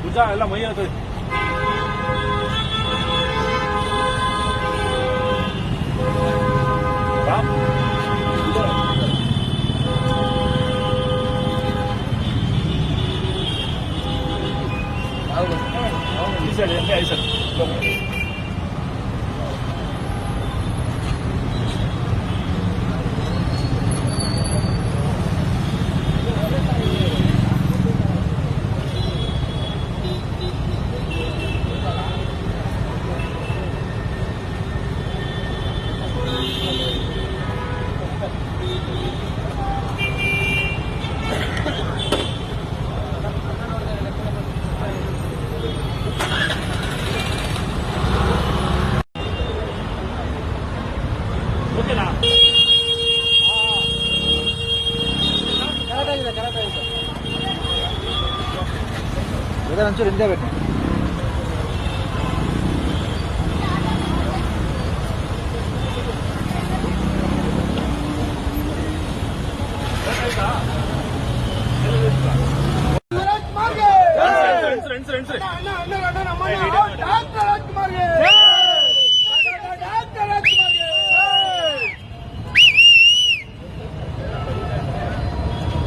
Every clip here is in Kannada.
ಭುಜ ಎಲ್ಲ ಮೈ ಆಗ್ತದೆ. ಈ ಸೈಡ್ ಐದು ಸರ್ ಒಂಚೂರು ಹಿಂದೆ ಬೇಕು.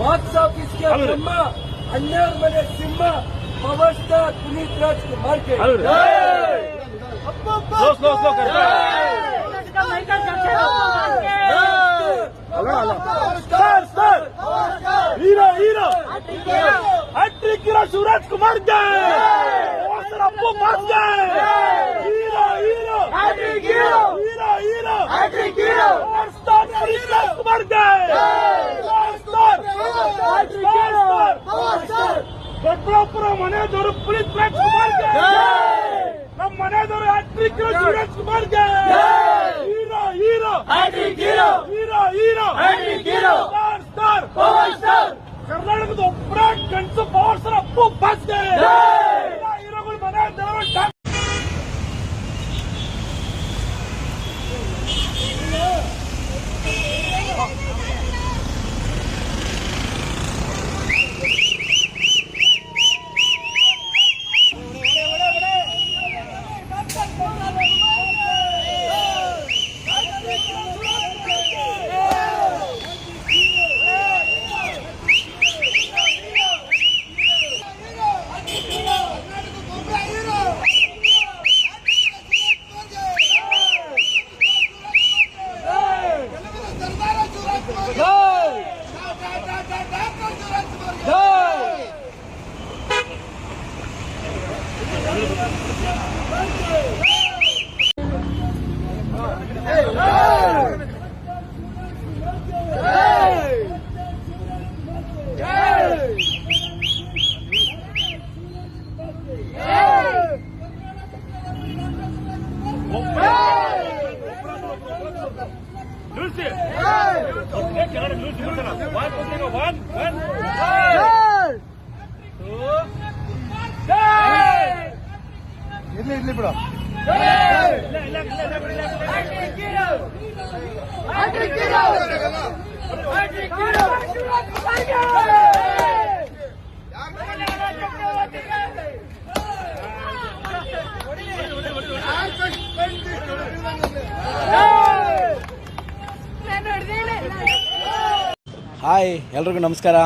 ಬಾಕ್ಸ್ ಆಫೀಸ್ಗೆ ಬ್ರಹ್ಮ 12 ಮನೆ ಸಿಂಹ ಪವರ್ ಸ್ಟಾರ್ ಪುನೀತ್ ರಾಜ್ಕುಮಾರ್ ಗೆ hero hero hat-trick hero Shivaraj Kumar ಗೆ ಅಪ್ಪು ಮಾಸ್ಗೆ hero hero hat-trick hero hero hero hat-trick hero power star Puneeth Rajkumar ಗೆ ಪವರ್ ಸ್ಟಾರ್ ಪವರ್ ಸ್ಟಾರ್ ದೊಡ್ಡಪುರ ಮನೆಯದವರು ಪುನೀತ್ ರಾಜ್ಕುಮಾರ್ ಗೆ ನಮ್ಮ ಮನೆಯದವರು ಹ್ಯಾಟ್ರಿಕ್ ಹೀರೋ ಶಿವರಾಜ್ ಕುಮಾರ್ ಗೆ hero hero hat-trick hero hero hero hat-trick hero star star power star ಕರ್ನಾಟಕದ ಒಬ್ಬರ ಗಂಡಸು ಪವರ್ ಸ್ಟಾರ್ ಅಪ್ಪು ಬಾಸ್ಗೆ ಹೀರೋಗಳು ಮನೆಯದವರು ಇರ್ಲಿ ಬಿಡು. ಹಾಯ್, ಎಲ್ರಿಗೂ ನಮಸ್ಕಾರ.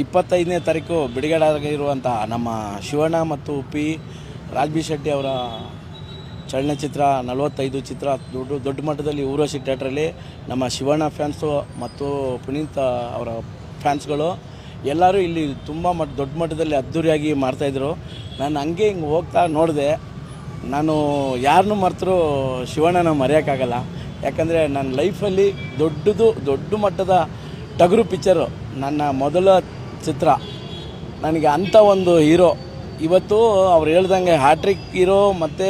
25ನೇ ತಾರೀಕು ಬಿಡುಗಡೆಯಾಗಿರುವಂಥ ನಮ್ಮ ಶಿವಣ್ಣ ಮತ್ತು ಪಿ ರಾಜ್ಬಿ ಶೆಟ್ಟಿ ಅವರ ಚಲನಚಿತ್ರ 45 ಚಿತ್ರ ದೊಡ್ಡ ಮಟ್ಟದಲ್ಲಿ ಊರ್ವಶಿ ಥಿಯೇಟ್ರಲ್ಲಿ ನಮ್ಮ ಶಿವಣ್ಣ ಫ್ಯಾನ್ಸು ಮತ್ತು ಪುನೀತ್ ಅವರ ಫ್ಯಾನ್ಸ್ಗಳು ಎಲ್ಲರೂ ಇಲ್ಲಿ ತುಂಬ ದೊಡ್ಡ ಮಟ್ಟದಲ್ಲಿ ಅದ್ಧೂರಿಯಾಗಿ ಮಾಡ್ತಾಯಿದ್ರು. ನಾನು ಹಂಗೆ ಹಿಂಗೆ ಹೋಗ್ತಾ ನೋಡಿದೆ. ನಾನು ಯಾರನ್ನೂ ಮರೆತರೂ ಶಿವಣ್ಣನ ಮರೆಯೋಕ್ಕಾಗಲ್ಲ. ಯಾಕಂದರೆ ನನ್ನ ಲೈಫಲ್ಲಿ ದೊಡ್ಡ ಮಟ್ಟದ ಟಗರು ಪಿಕ್ಚರು ನನ್ನ ಮೊದಲ ಚಿತ್ರ. ನನಗೆ ಅಂಥ ಒಂದು ಹೀರೋ ಇವತ್ತು ಅವ್ರು ಹೇಳ್ದಂಗೆ ಹ್ಯಾಟ್ರಿಕ್ ಹೀರೋ ಮತ್ತು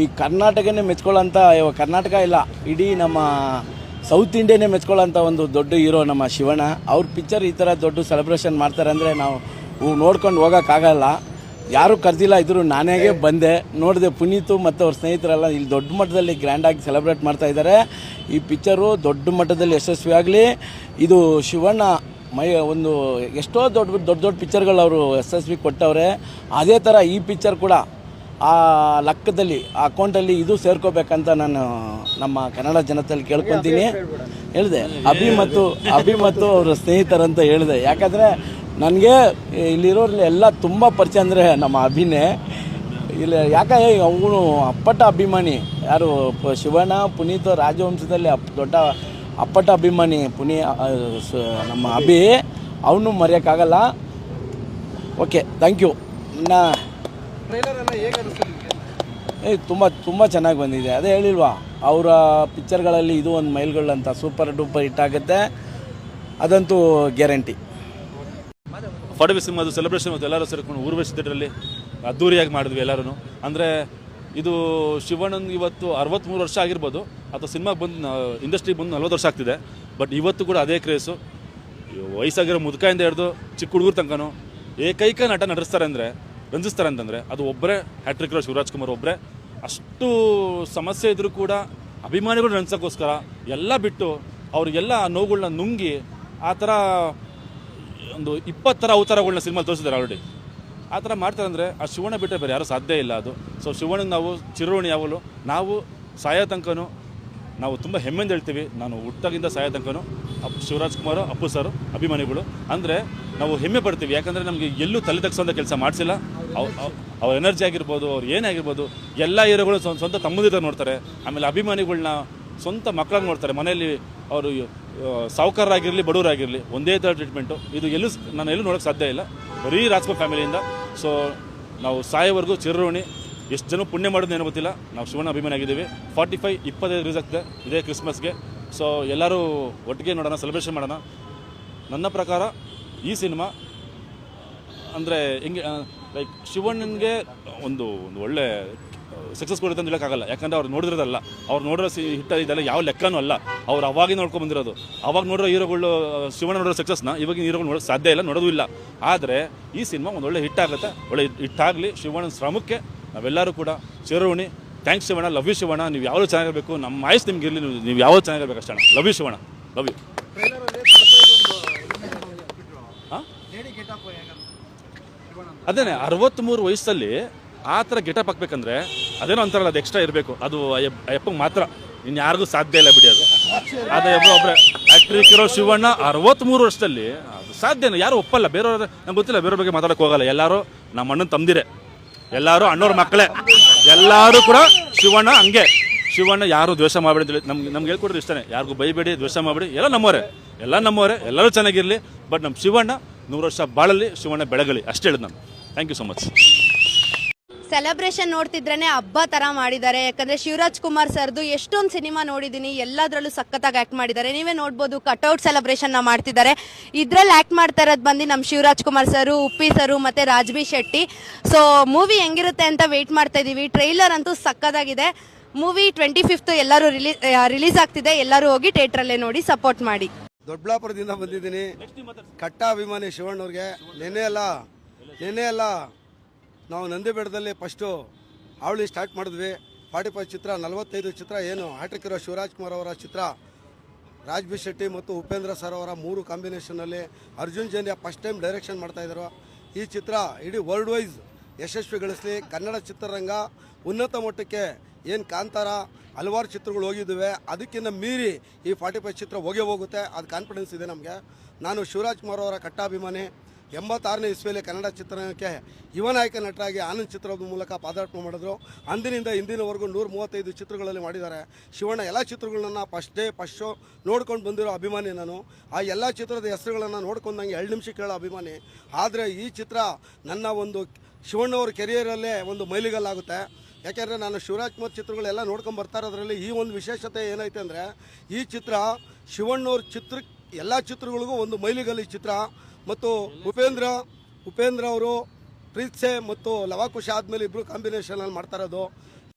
ಈ ಕರ್ನಾಟಕನೇ ಮೆಚ್ಕೊಳ್ಳೋಂಥ, ಕರ್ನಾಟಕ ಇಲ್ಲ ಇಡೀ ನಮ್ಮ ಸೌತ್ ಇಂಡಿಯಾನೇ ಮೆಚ್ಕೊಳ್ಳೋಂಥ ಒಂದು ದೊಡ್ಡ ಹೀರೋ ನಮ್ಮ ಶಿವಣ್ಣ. ಅವ್ರ ಪಿಕ್ಚರ್ ಈ ಥರ ದೊಡ್ಡ ಸೆಲೆಬ್ರೇಷನ್ ಮಾಡ್ತಾರೆ ಅಂದರೆ ನಾವು ನೋಡ್ಕೊಂಡು ಹೋಗೋಕ್ಕಾಗಲ್ಲ. ಯಾರೂ ಕರೆದಿಲ್ಲ ಇದ್ರು, ನಾನೇ ಬಂದೆ ನೋಡಿದೆ. ಪುನೀತು ಮತ್ತು ಅವ್ರ ಸ್ನೇಹಿತರೆಲ್ಲ ಇಲ್ಲಿ ದೊಡ್ಡ ಮಟ್ಟದಲ್ಲಿ ಗ್ರ್ಯಾಂಡಾಗಿ ಸೆಲೆಬ್ರೇಟ್ ಮಾಡ್ತಾಯಿದ್ದಾರೆ. ಈ ಪಿಕ್ಚರು ದೊಡ್ಡ ಮಟ್ಟದಲ್ಲಿ ಯಶಸ್ವಿಯಾಗಲಿ. ಇದು ಶಿವಣ್ಣ ಒಂದು ಎಷ್ಟೋ ದೊಡ್ಡ ಪಿಕ್ಚರ್ಗಳು ಅವರು ಯಶಸ್ವಿ ಕೊಟ್ಟವ್ರೆ. ಅದೇ ಥರ ಈ ಪಿಕ್ಚರ್ ಕೂಡ ಆ ಲೆಕ್ಕದಲ್ಲಿ ಆ ಅಕೌಂಟಲ್ಲಿ ಇದು ಸೇರ್ಕೋಬೇಕಂತ ನಾನು ನಮ್ಮ ಕನ್ನಡ ಜನತೆಯಲ್ಲಿ ಕೇಳ್ಕೊತೀನಿ. ಹೇಳಿದೆ ಅಭಿ ಮತ್ತು ಅವರ ಸ್ನೇಹಿತರಂತ ಹೇಳಿದೆ. ಯಾಕಂದರೆ ನನಗೆ ಇಲ್ಲಿರೋರಲ್ಲಿ ಎಲ್ಲ ತುಂಬ ಪರಿಚಯ ಅಂದರೆ ನಮ್ಮ ಅಭಿನೇ. ಇಲ್ಲ ಯಾಕೆ ಅವನು ಅಪ್ಪಟ ಅಭಿಮಾನಿ. ಯಾರು ಶಿವಣ್ಣ ಪುನೀತ್ ರಾಜವಂಶದಲ್ಲಿ ದೊಡ್ಡ ಅಪ್ಪಟ ಅಭಿಮಾನಿ ನಮ್ಮ ಅಭಿ. ಅವನು ಮರೆಯೋಕ್ಕಾಗಲ್ಲ. Okay, thank you. ಟ್ರೈಲರ್ ಎಲ್ಲ ಹೇಗೆ ಅನಿಸ್ತು ನಿಮಗೆ? ತುಂಬ ಚೆನ್ನಾಗಿ ಬಂದಿದೆ. ಅದೇ ಹೇಳಿಲ್ವಾ, ಅವರ ಪಿಕ್ಚರ್ಗಳಲ್ಲಿ ಇದು ಒಂದು ಮೈಲ್ಗಳಂತ ಸೂಪರ್ ಡೂಪರ್ ಹಿಟ್ ಆಗುತ್ತೆ, ಅದಂತೂ ಗ್ಯಾರಂಟಿ. 45 ಸಿನಿಮಾದು ಸೆಲೆಬ್ರೇಷನ್ ಮತ್ತು ಎಲ್ಲರೂ ಸೇರಿಕೊಂಡು ಊರ್ವಶಿ ಥಿಯೇಟ್ರಲ್ಲಿ ಅದ್ದೂರಿಯಾಗಿ ಮಾಡಿದ್ವಿ ಎಲ್ಲರೂ. ಅಂದರೆ ಇದು ಶಿವಣ್ಣನ ಇವತ್ತು 63 ವರ್ಷ ಆಗಿರ್ಬೋದು, ಅಥವಾ ಸಿನಿಮಾಗೆ ಬಂದು ಇಂಡಸ್ಟ್ರಿಗೆ ಬಂದು 40 ವರ್ಷ ಆಗ್ತಿದೆ. ಬಟ್ ಇವತ್ತು ಕೂಡ ಅದೇ ಕ್ರೇಸು. ವಯಸ್ಸಾಗಿರೋ ಮುದುಕಾಯಿಂದ ಹಿಡಿದು ಚಿಕ್ಕ ಹುಡುಗರು ತನಕನೂ ಏಕೈಕ ನಟ ರಂಜಿಸ್ತಾರೆ ಅಂತಂದರೆ ಅದು ಒಬ್ಬರೇ ಹ್ಯಾಟ್ರಿಕ್ ಶಿವರಾಜ್ ಕುಮಾರ್ ಒಬ್ಬರೇ. ಅಷ್ಟು ಸಮಸ್ಯೆ ಇದ್ದರೂ ಕೂಡ ಅಭಿಮಾನಿಗಳು ರಂಜಿಸೋಕ್ಕೋಸ್ಕರ ಎಲ್ಲ ಬಿಟ್ಟು ಅವ್ರಿಗೆಲ್ಲ ನೋವುಗಳನ್ನ ನುಂಗಿ ಆ ಥರ ಒಂದು 20 ಥರ ಅವತಾರಗಳನ್ನ ಸಿನಿಮಾ ತೋರಿಸಿದ್ದಾರೆ ಆಲ್ರೆಡಿ. ಆ ಥರ ಮಾಡ್ತಾರೆ ಅಂದರೆ ಆ ಶಿವಣ್ಣ ಬಿಟ್ಟರೆ ಬೇರೆ ಯಾರೂ ಸಾಧ್ಯ ಇಲ್ಲ ಅದು. ಸೊ ಶಿವಣ್ಣಗೆ ನಾವು ಚಿರೋಣಿ ಯಾವಲು. ನಾವು ಸಾಯೋ ತನಕನೂ ನಾವು ತುಂಬ ಹೆಮ್ಮೆಯಿಂದ ಹೇಳ್ತೀವಿ. ನಾನು ಹುಟ್ಟಾಗಿಂದ ಸಾಯೋ ತನಕನೂ ಶಿವರಾಜ್ ಕುಮಾರ್, ಅಪ್ಪು ಸರ್ ಅಭಿಮಾನಿಗಳು ಅಂದರೆ ನಾವು ಹೆಮ್ಮೆ ಪಡ್ತೀವಿ. ಯಾಕಂದರೆ ನಮಗೆ ಎಲ್ಲೂ ತಲೆ ತಗ್ಸೋಂಥ ಕೆಲಸ ಮಾಡಿಸಿಲ್ಲ. ಅವ್ರ ಎನರ್ಜಿ ಆಗಿರ್ಬೋದು, ಅವ್ರು ಏನೇ ಆಗಿರ್ಬೋದು, ಎಲ್ಲ ಹೀರೋಗಳು ಸ್ವಂತ ತಮ್ಮದಿರ ನೋಡ್ತಾರೆ. ಆಮೇಲೆ ಅಭಿಮಾನಿಗಳನ್ನ ಸ್ವಂತ ಮಕ್ಕಳಾಗಿ ನೋಡ್ತಾರೆ. ಮನೆಯಲ್ಲಿ ಅವರು ಸಾಹುಕಾರರಾಗಿರಲಿ ಬಡವರಾಗಿರಲಿ ಒಂದೇ ಥರ ಟ್ರೀಟ್ಮೆಂಟು. ಇದು ನಾನು ಎಲ್ಲೂ ನೋಡೋಕ್ಕೆ ಸಾಧ್ಯ ಇಲ್ಲ, ಬರೀ ರಾಜ್ಕುಮಾರ್ ಫ್ಯಾಮಿಲಿಯಿಂದ. ಸೊ ನಾವು ಸಾಯೋವರೆಗೂ ಚಿರೋಣಿ. ಎಷ್ಟು ಜನ ಪುಣ್ಯ ಮಾಡೋದು ಏನೋ ಗೊತ್ತಿಲ್ಲ, ನಾವು ಶಿವಣ್ಣ ಅಭಿಮಾನಿ ಆಗಿದ್ದೀವಿ. 25 ರಿಲೀಸ್ ಆಗ್ತದೆ ಇದೇ ಕ್ರಿಸ್ಮಸ್ಗೆ. ಸೊ ಎಲ್ಲರೂ ಒಟ್ಟಿಗೆ ನೋಡೋಣ, ಸೆಲೆಬ್ರೇಷನ್ ಮಾಡೋಣ. ನನ್ನ ಪ್ರಕಾರ ಈ ಸಿನಿಮಾ ಅಂದರೆ ಹೆಂಗೆ ಲೈಕ್ ಶಿವಣ್ಣನಿಗೆ ಒಂದು ಒಳ್ಳೆ ಸಕ್ಸಸ್ ಕೊಡುತ್ತೆ ಅಂತ ಹೇಳೋಕ್ಕಾಗಲ್ಲ. ಯಾಕಂದರೆ ಅವ್ರು ನೋಡಿರೋದಲ್ಲ, ಅವ್ರು ನೋಡಿರೋ ಹಿಟ್ ಇದೆಲ್ಲ ಯಾವ ಲೆಕ್ಕನೂ ಅಲ್ಲ. ಅವ್ರು ಅವಾಗಿನ ನೋಡ್ಕೊಂಡು ಬಂದಿರೋದು. ಅವಾಗ ನೋಡಿರೋ ಹೀರೋಗಳು ಶಿವಣ್ಣ ನೋಡೋ ಸಕ್ಸಸ್ನ ಇವಾಗಿನ ಹೀರೋಗಳು ನೋಡೋಕ್ಕೆ ಸಾಧ್ಯ ಇಲ್ಲ, ನೋಡೋದು ಇಲ್ಲ. ಆದರೆ ಈ ಸಿನಿಮಾ ಒಂದು ಒಳ್ಳೆ ಹಿಟ್ ಆಗುತ್ತೆ. ಒಳ್ಳೆ ಹಿಟ್ಟಾಗಲಿ. ಶಿವಣ್ಣನ ಶ್ರಮಕ್ಕೆ ನಾವೆಲ್ಲರೂ ಕೂಡ ಚಿರೋಣಿ. Thanks Shivanna, love you Shivanna. ನೀವು ಯಾವಾಗ ಚೆನ್ನಾಗಿರಬೇಕು, ನಮ್ಮ ಆಯ್ಸ್ ನಿಮ್ಗೆ ಇರಲಿ, ನೀವು ಯಾವಾಗ ಚೆನ್ನಾಗಿರ್ಬೇಕು ಅಷ್ಟೇ. Love you Shivanna, love you. ಅದೇನೆ 63 ವಯಸ್ಸಲ್ಲಿ ಆ ಥರ ಗೆಟಪ್ ಹಾಕ್ಬೇಕಂದ್ರೆ ಅದೇನೋ ಅಂತಾರಲ್ಲ, ಅದು ಎಕ್ಸ್ಟ್ರಾ ಇರಬೇಕು. ಅದು ಅಯ್ಯಪ್ಪಂಗೆ ಮಾತ್ರ, ಇನ್ನು ಯಾರಿಗೂ ಸಾಧ್ಯ ಇಲ್ಲ ಬಿಡಿ ಅದು. ಅದೇ ಒಬ್ಬರೇ ಆ್ಯಕ್ಟ್ರಿಕ್ ಇರೋ ಶಿವಣ್ಣ 63 ವರ್ಷದಲ್ಲಿ ಅದು ಸಾಧ್ಯನೇ, ಯಾರು ಒಪ್ಪಲ್ಲ. ಬೇರೆಯವ್ರ ನಂಗೆ ಗೊತ್ತಿಲ್ಲ, ಬೇರೆಯವ್ರ ಬಗ್ಗೆ ಮಾತಾಡೋಕ್ಕೆ ಹೋಗಲ್ಲ. ಎಲ್ಲರೂ ನಮ್ಮ ಅಣ್ಣನ ತಮ್ದಿರೆ, ಎಲ್ಲರೂ ಅಣ್ಣವ್ರ ಮಕ್ಕಳೇ, ಎಲ್ಲರೂ ಕೂಡ ಶಿವಣ್ಣ ಹಂಗೆ. ಶಿವಣ್ಣ ಯಾರು ದ್ವೇಷ ಮಾಡಬೇಡಿ ಅಂತೇಳಿ ನಮ್ಗೆ ಹೇಳ್ಕೊಡ್ರಿ ಇಷ್ಟೇ. ಯಾರಿಗೂ ಬೈಬೇಡಿ, ದ್ವೇಷ ಮಾಡಬೇಡಿ. ಎಲ್ಲ ನಮ್ಮವರೇ, ಎಲ್ಲರೂ ಚೆನ್ನಾಗಿರಲಿ. ಬಟ್ ನಮ್ಮ ಶಿವಣ್ಣ 100 ವರ್ಷ ಬಾಳಲಿ, ಶಿವಣ್ಣ ಬೆಳಗಲಿ, ಅಷ್ಟೇ ಹೇಳಿದ್ ನಾನು. Thank you so much. Celebration ನೋಡ್ತಿದ್ರೇನೆ ಹಬ್ಬ ತರ ಮಾಡಿದ್ದಾರೆ. ಯಾಕಂದ್ರೆ ಶಿವರಾಜ್ ಕುಮಾರ್ ಸರ್ದು ಎಷ್ಟೊಂದು ಸಿನಿಮಾ ನೋಡಿದೀನಿ, ಎಲ್ಲದರಲ್ಲೂ ಸಖತ್ತಾಗಿ ಆಕ್ಟ್ ಮಾಡಿದ್ದಾರೆ. ನೀವೇ ನೋಡ್ಬೋದು, ಕಟ್ಔಟ್ ಸೆಲೆಬ್ರೇಷನ್ ಮಾಡ್ತಿದ್ದಾರೆ. ಇದ್ರಲ್ಲಿ ಆಕ್ಟ್ ಮಾಡ್ತಾ ಇರೋದು ಬಂದು ನಮ್ಮ ಶಿವರಾಜ್ ಕುಮಾರ್ ಸರು, ಉಪ್ಪಿ ಸರು ಮತ್ತೆ ರಾಜ್ಬಿ ಶೆಟ್ಟಿ. ಸೊ ಮೂವಿ ಹೆಂಗಿರುತ್ತೆ ಅಂತ ವೇಟ್ ಮಾಡ್ತಾ ಇದೀವಿ. ಟ್ರೈಲರ್ ಅಂತೂ ಸಖತ್ತಾಗಿದೆ. ಮೂವಿ 25th ಎಲ್ಲರೂ ರಿಲೀಸ್ ಆಗ್ತಿದೆ. ಎಲ್ಲರೂ ಹೋಗಿ ಥಿಯೇಟ್ರಲ್ಲೇ ನೋಡಿ ಸಪೋರ್ಟ್ ಮಾಡಿ. ದೊಡ್ಡಬಳ್ಳಾಪುರದಿಂದ ಬಂದಿದ್ದೀನಿ. ಕಟ್ಟ ಅಭಿಮಾನಿ ಶಿವಣ್ಣವ್ರಿಗೆ. ನೆನ್ನೆ ಅಲ್ಲ ನಾವು ನಂದಿಬೇಡದಲ್ಲಿ ಫಸ್ಟು ಅವಳಿ ಸ್ಟಾರ್ಟ್ ಮಾಡಿದ್ವಿ. 45 ಚಿತ್ರ, 45 ಚಿತ್ರ ಏನು ಹ್ಯಾಟ್ರಿಕ್ ಇರೋ ಶಿವರಾಜ್ ಕುಮಾರ್ ಅವರ ಚಿತ್ರ, ರಾಜ್ಬಿ ಶೆಟ್ಟಿ ಮತ್ತು ಉಪೇಂದ್ರ ಸರ್ ಅವರ 3 ಕಾಂಬಿನೇಷನಲ್ಲಿ Arjun Janya first time direction ಮಾಡ್ತಾಯಿದ್ರು. ಈ ಚಿತ್ರ ಇಡೀ ವರ್ಲ್ಡ್ ವೈಸ್ ಯಶಸ್ವಿಗೊಳಿಸಲಿ. ಕನ್ನಡ ಚಿತ್ರರಂಗ ಉನ್ನತ ಮಟ್ಟಕ್ಕೆ ಏನು ಕಾಂತಾರ ಹಲವಾರು ಚಿತ್ರಗಳು ಹೋಗಿದ್ದಾವೆ, ಅದಕ್ಕಿಂತ ಮೀರಿ ಈ 45 ಚಿತ್ರ ಹೋಗುತ್ತೆ. ಅದು ಕಾನ್ಫಿಡೆನ್ಸ್ ಇದೆ ನಮಗೆ. ನಾನು ಶಿವರಾಜ್ ಕುಮಾರ್ ಅವರ ಕಟ್ಟಾಭಿಮಾನಿ. 86ನೇ ಇಸ್ವಿಯಲ್ಲಿ ಕನ್ನಡ ಚಿತ್ರರಂಗಕ್ಕೆ ಯುವ ನಾಯಕ ನಟರಾಗಿ ಆನಂದ್ ಚಿತ್ರದ ಮೂಲಕ ಪಾದಾರ್ಪಣೆ ಮಾಡಿದ್ರು. ಅಂದಿನಿಂದ ಇಂದಿನವರೆಗೂ 135 ಚಿತ್ರಗಳಲ್ಲಿ ಮಾಡಿದ್ದಾರೆ. ಶಿವಣ್ಣ ಎಲ್ಲ ಚಿತ್ರಗಳನ್ನ ಫಸ್ಟ್ ಶೋ ನೋಡ್ಕೊಂಡು ಬಂದಿರೋ ಅಭಿಮಾನಿ ನಾನು. ಆ ಎಲ್ಲ ಚಿತ್ರದ ಹೆಸರುಗಳನ್ನು ನೋಡ್ಕೊಂಡಂಗೆ 2 ನಿಮಿಷ ಕೇಳೋ ಅಭಿಮಾನಿ. ಆದರೆ ಈ ಚಿತ್ರ ನನ್ನ ಒಂದು ಶಿವಣ್ಣವ್ರ ಕೆರಿಯರಲ್ಲೇ ಒಂದು ಮೈಲಿಗಲ್ಲಾಗುತ್ತೆ. ಯಾಕೆಂದರೆ ನಾನು ಶಿವರಾಜ್ ಕುಮಾರ್ ಚಿತ್ರಗಳೆಲ್ಲ ನೋಡ್ಕೊಂಡು ಬರ್ತಾ ಇರೋದ್ರಲ್ಲಿ ಈ ಒಂದು ವಿಶೇಷತೆ ಏನೈತೆ ಅಂದರೆ, ಈ ಚಿತ್ರ ಶಿವಣ್ಣವ್ರ ಎಲ್ಲ ಚಿತ್ರಗಳಿಗೂ ಒಂದು ಮೈಲಿಗಲ್ ಈ ಚಿತ್ರ. ಮತ್ತು ಉಪೇಂದ್ರ ಅವರು ಪ್ರೀತ್ಸೆ ಮತ್ತು ಲವಾಕುಶ ಆದಮೇಲೆ ಇಬ್ಬರು ಕಾಂಬಿನೇಷನಲ್ಲಿ ಮಾಡ್ತಾ ಇರೋದು.